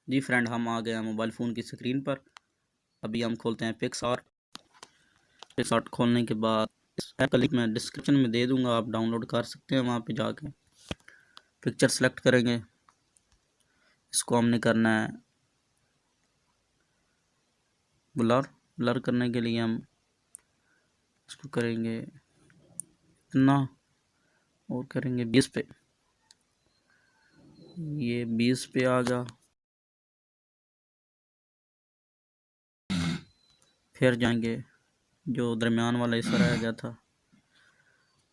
जी friend, हम आ गए हैं मोबाइल फ़ोन की स्क्रीन पर। अभी हम खोलते हैं पिक्सआर्ट खोलने के बाद इस ऐप का लिंक मैं डिस्क्रिप्शन में दे दूंगा, आप डाउनलोड कर सकते हैं वहाँ पे जाके। पिक्चर सेलेक्ट करेंगे, इसको हमने करना है ब्लर करने के लिए हम इसको करेंगे इतना और करेंगे 20 पे। ये 20 पे आ गया। फिर जाएंगे जो दरमियान वाला हिस्सा रह गया था,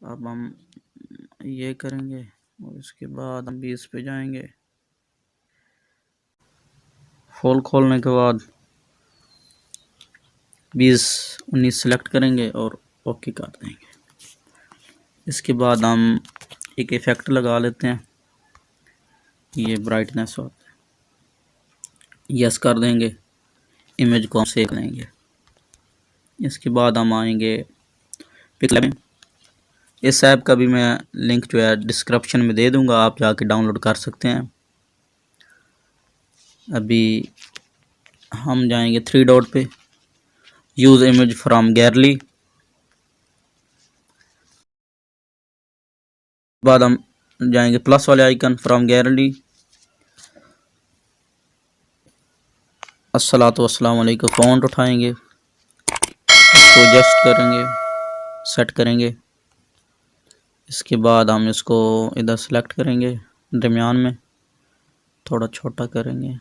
अब हम ये करेंगे और इसके बाद हम 20 पे जाएंगे। फुल खोलने के बाद 20-19 सेलेक्ट करेंगे और ओके कर देंगे। इसके बाद हम एक इफ़ेक्ट लगा लेते हैं, ये ब्राइटनेस होता है, यस कर देंगे। इमेज को हम सेव करेंगे। इसके बाद हम आएंगे पिक्सल में। इस ऐप का भी मैं लिंक जो है डिस्क्रिप्शन में दे दूंगा, आप जाके डाउनलोड कर सकते हैं। अभी हम जाएंगे 3 डॉट पे, यूज़ इमेज फ्रॉम गैलरी। बाद हम जाएंगे प्लस वाले आइकन फ्रॉम गैलरी। अस्सलातु वस्सलाम अलैकुम, फ़ॉन्ट उठाएंगे, इसको एडजस्ट करेंगे, सेट करेंगे। इसके बाद हम इसको इधर सेलेक्ट करेंगे, दरमियान में थोड़ा छोटा करेंगे,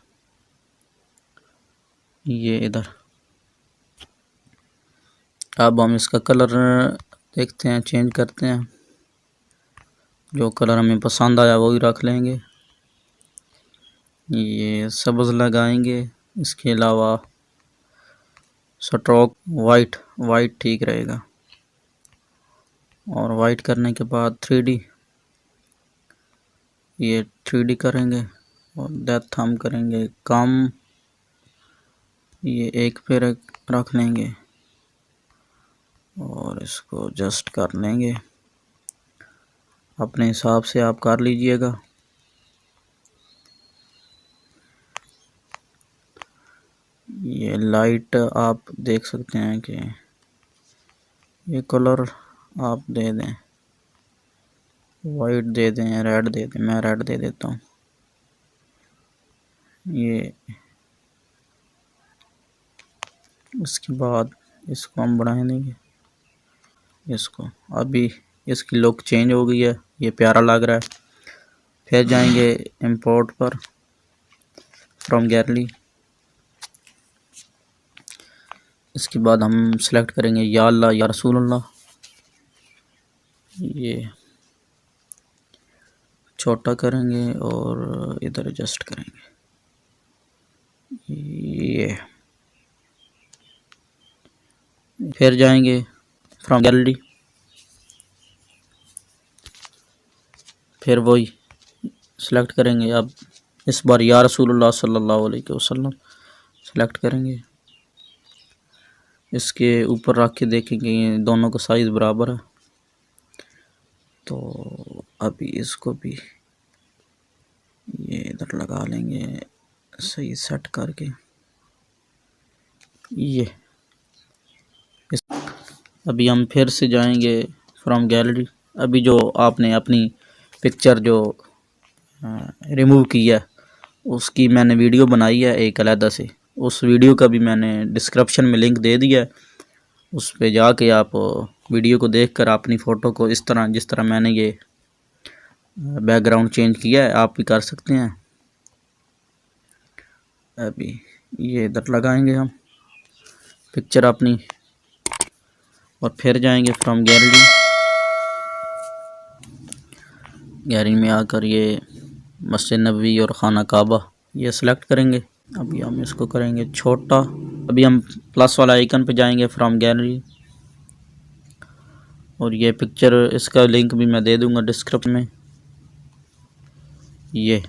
ये इधर। अब हम इसका कलर देखते हैं, चेंज करते हैं, जो कलर हमें पसंद आया वही रख लेंगे। ये सब्ज़ लगाएंगे, इसके अलावा स्ट्रोक वाइट ठीक रहेगा। और वाइट करने के बाद 3D, ये 3D करेंगे और डेप्थ हम करेंगे कम, ये 1 पे रख लेंगे और इसको एडजस्ट कर लेंगे। अपने हिसाब से आप कर लीजिएगा। ये लाइट आप देख सकते हैं कि ये कलर आप दे दें, वाइट दे दें, रेड दे दें, मैं रेड दे देता हूँ। ये इसके बाद इसको हम बढ़ा देंगे इसको। अभी इसकी लुक चेंज हो गई है, ये प्यारा लग रहा है। फिर जाएंगे इंपोर्ट पर फ्रॉम गैलरी। इसके बाद हम सेलेक्ट करेंगे या अल्लाह या रसूल अल्लाह, ये छोटा करेंगे और इधर एडजस्ट करेंगे, ये। फिर जाएंगे फ्रॉम गैलरी, फिर वही सेलेक्ट करेंगे। अब इस बार या रसूलुल्लाह सल्लल्लाहु अलैहि वसल्लम सेलेक्ट करेंगे। इसके ऊपर रख के देखेंगे ये दोनों का साइज़ बराबर है, तो अभी इसको भी ये इधर लगा लेंगे सही सेट करके, ये। अभी हम फिर से जाएंगे फ्रॉम गैलरी। अभी जो आपने अपनी पिक्चर जो रिमूव की है उसकी मैंने वीडियो बनाई है एक अलहदा से, उस वीडियो का भी मैंने डिस्क्रिप्शन में लिंक दे दिया है। उस पे जाके आप वीडियो को देखकर अपनी फ़ोटो को इस तरह, जिस तरह मैंने ये बैकग्राउंड चेंज किया है, आप भी कर सकते हैं। अभी ये इधर लगाएंगे हम पिक्चर अपनी और फिर जाएंगे फ्रॉम गैलरी में आकर ये मस्जिद नबवी और खाना काबा ये सिलेक्ट करेंगे। अभी हम इसको करेंगे छोटा। अभी हम प्लस वाला आइकन पे जाएंगे फ्रॉम गैलरी और ये पिक्चर, इसका लिंक भी मैं दे दूंगा डिस्क्रिप्शन में, ये।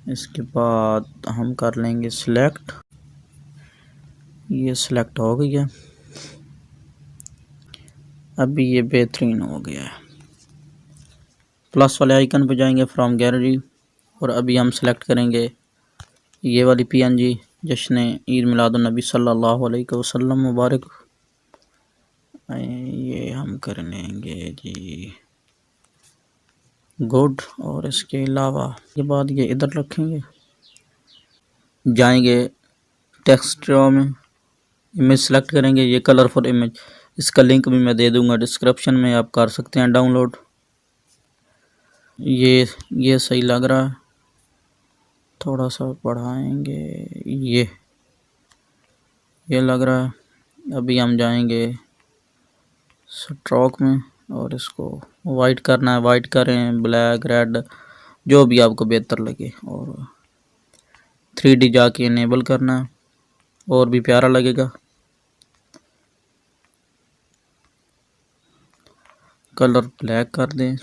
इसके बाद हम कर लेंगे सिलेक्ट, ये सिलेक्ट हो गई है। अभी ये बेहतरीन हो गया है। प्लस वाले आइकन पे जाएंगे फ्रॉम गैलरी और अभी हम सेलेक्ट करेंगे ये वाली PNG जश्न ईद मिलादुन्नबी सल्लल्लाहु अलैहि वसल्लम मुबारक, ये हम कर लेंगे जी गुड। और इसके अलावा के बाद ये इधर रखेंगे, जाएंगे टेक्स्ट में, इमेज सेलेक्ट करेंगे, ये कलरफुल इमेज, इसका लिंक भी मैं दे दूंगा डिस्क्रिप्शन में, आप कर सकते हैं डाउनलोड। ये सही लग रहा है, थोड़ा सा बढ़ाएंगे, ये लग रहा है। अभी हम जाएंगे स्ट्रोक में और इसको वाइट करना है, वाइट करें, ब्लैक, रेड, जो भी आपको बेहतर लगे। और 3D जाके इनेबल करना है, और भी प्यारा लगेगा। कलर ब्लैक कर दें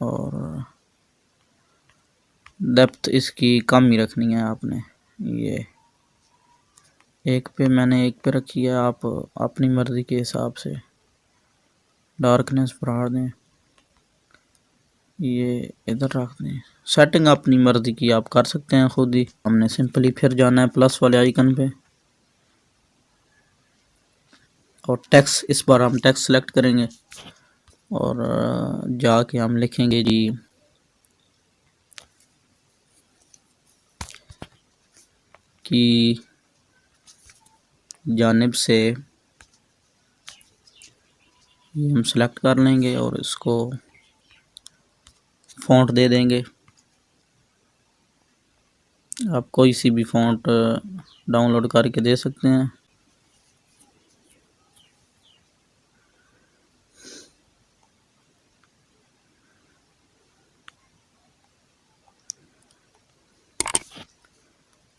और डेप्थ इसकी कम ही रखनी है आपने। ये एक पे मैंने एक पे रखी है, आप अपनी मर्ज़ी के हिसाब से डार्कनेस बढ़ा दें, ये इधर रख दें। सेटिंग अपनी मर्ज़ी की आप कर सकते हैं खुद ही। हमने सिंपली फिर जाना है प्लस वाले आइकन पे और टेक्स्ट, इस बार हम टेक्स्ट सेलेक्ट करेंगे और जाके हम लिखेंगे जी कि जानिब से, ये हम सेलेक्ट कर लेंगे और इसको फ़ॉन्ट दे देंगे। आप कोई सी भी फ़ॉन्ट डाउनलोड करके दे सकते हैं।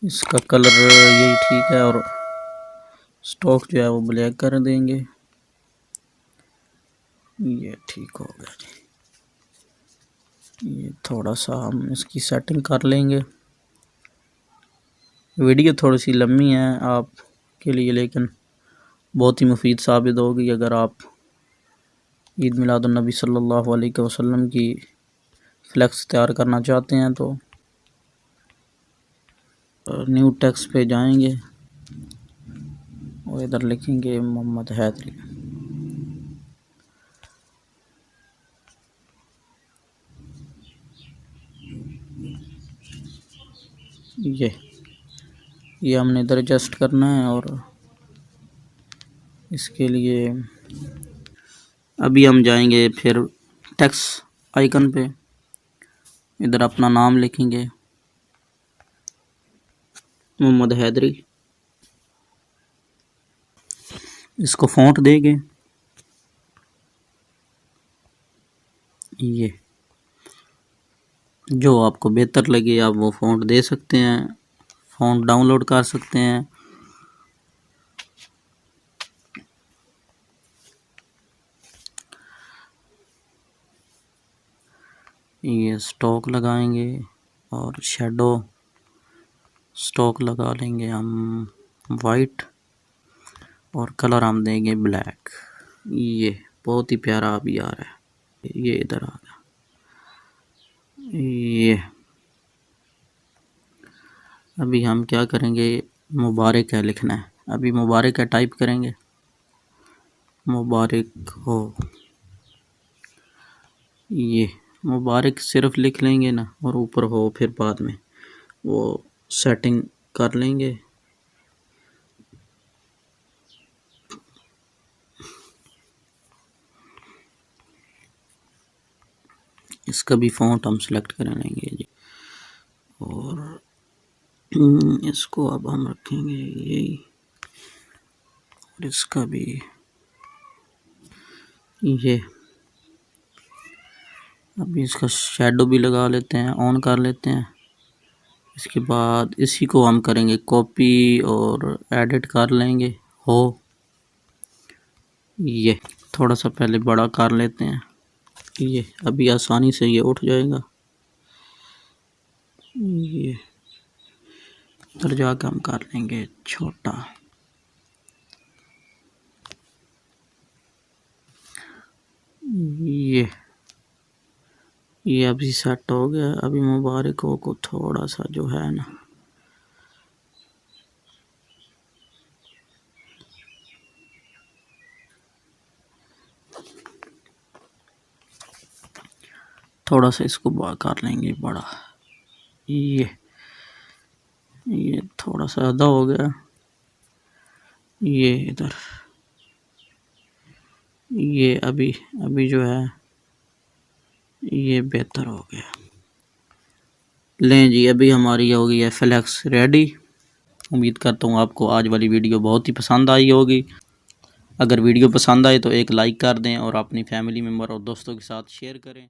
इसका कलर यही ठीक है और स्टॉक जो है वो ब्लैक कर देंगे। ये ठीक हो गया जी। ये थोड़ा सा हम इसकी सेटिंग कर लेंगे। वीडियो थोड़ी सी लंबी है आपके लिए, लेकिन बहुत ही मुफीद साबित होगी अगर आप ईद मिलादुन्नबी सल्लल्लाहु अलैहि वसल्लम की फ्लैक्स तैयार करना चाहते हैं। तो न्यू टेक्स्ट पे जाएंगे और इधर लिखेंगे मोहम्मद हैदरी। ये हमने इधर एडजस्ट करना है और इसके लिए अभी हम जाएंगे फिर टेक्स्ट आइकन पे, इधर अपना नाम लिखेंगे मोहम्मद हैदरी, इसको फ़ॉन्ट देंगे, ये जो आपको बेहतर लगे आप वो फ़ॉन्ट दे सकते हैं, फ़ॉन्ट डाउनलोड कर सकते हैं। ये स्टॉक लगाएंगे और शेडो स्टॉक लगा लेंगे हम वाइट और कलर हम देंगे ब्लैक। ये बहुत ही प्यारा अभी आ रहा है। ये इधर आ गया। ये अभी हम क्या करेंगे, मुबारक है लिखना है, अभी मुबारक है टाइप करेंगे, मुबारक हो। ये मुबारक सिर्फ लिख लेंगे ना, और ऊपर हो फिर बाद में वो सेटिंग कर लेंगे। इसका भी फ़ॉन्ट हम सेलेक्ट कर लेंगे जी, और इसको अब हम रखेंगे यही, और इसका भी ये। अभी इसका शेडो भी लगा लेते हैं, ऑन कर लेते हैं। इसके बाद इसी को हम करेंगे कॉपी और एडिट कर लेंगे हो। ये थोड़ा सा पहले बड़ा कर लेते हैं, ये अभी आसानी से ये उठ जाएगा। ये इधर जाकर हम कर लेंगे छोटा। ये अभी सेट हो गया। अभी मुबारक हो को थोड़ा सा जो है ना थोड़ा सा इसको कर लेंगे बड़ा, ये थोड़ा सा ज़्यादा हो गया, ये इधर, ये अभी जो है ये बेहतर हो गया। लें जी, अभी हमारी हो गई है फ्लेक्स रेडी। उम्मीद करता हूँ आपको आज वाली वीडियो बहुत ही पसंद आई होगी। अगर वीडियो पसंद आए तो एक लाइक कर दें और अपनी फैमिली मेम्बर और दोस्तों के साथ शेयर करें।